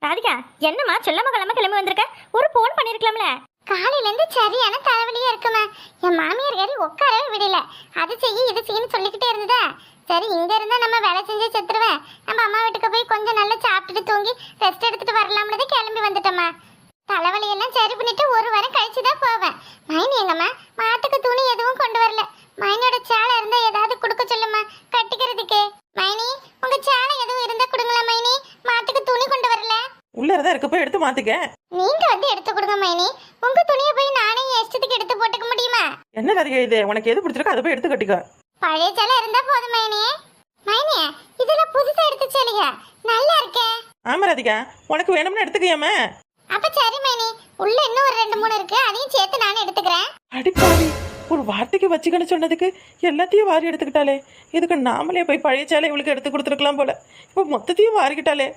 ராதிகா, என்னம்மா சொல்லாம கிளம்ப கிளம்பி வந்திருக்க? ஒரு போன் பண்ணிருக்கலாம்ல. காலையில இருந்து சரியான தலைவலியா இருக்குமா. என் மாமியார் காரி உட்காரவே விடல. அது செய்ய இது செய்யன்னு சொல்லிக்கிட்டே இருந்ததா. சரி, இங்க இருந்தா நம்ம வேலை செஞ்சே செத்துருவேன். நம்ம அம்மா வீட்டுக்கு போய் கொஞ்சம் நல்லா சாப்பிட்டுட்டு தூங்கி ரெஸ்ட் எடுத்துட்டு வரலாம்னு கிளம்பி வந்துட்டோம்மா. தலைவலி எல்லாம் சரி பண்ணிட்டு ஒரு வாரம் கழிச்சுதான் போவேன். மைனி எங்கம்மா? மாட்டுக்கு துணி எதுவும் கொண்டு வரல. மைனியோட சேலை இருந்தா ஏதாவது கொடுக்க சொல்லுமா கட்டிக்கிறதுக்கு. மைனி, உங்க சேலை எதுவும் இருந்தா கொடுங்களா மைனி? மாட்டுக்கு துணி கொண்டு வரல. உள்ளதான் இருக்க, போய் எடுத்து மாத்திக்க. நீங்க வந்து எடுத்து கொடுங்க மைனி. உங்க துணியை போய் நானே இஷ்டத்துக்கு எடுத்து போட்டுக்க முடியுமா? என்ன ராதிகா இது? உனக்கு எது பிடிச்சிருக்கோ அதை போய் எடுத்து கட்டிக்கோ. பழைய சேலை இருந்தா போதும் மைனி. மைனி, இதெல்லாம் புதுசா எடுத்து சேலையா? நல்லா இருக்கே. ஆமா ராதிகா, உனக்கு வேணும்னு எடுத்துக்கியாம. அப்ப சரி மைனி, உள்ள இன்னும் ஒரு 2 3 இருக்கு, அதையும் சேர்த்து நானே எடுத்துக்கிறேன். அடிப்பாவி, ஒரு வார்த்தைக்கு வச்சுக்கன்னு சொன்னதுக்கு எல்லாத்தையும் வாரி எடுத்துக்கிட்டாலே. இதுக்கு நாமளே போய் பழைய சேலை இவளுக்கு எடுத்து கொடுத்துருக்கலாம் போல. இப்போ மொத்தத்தையும் வாரிக்கிட்டாலே.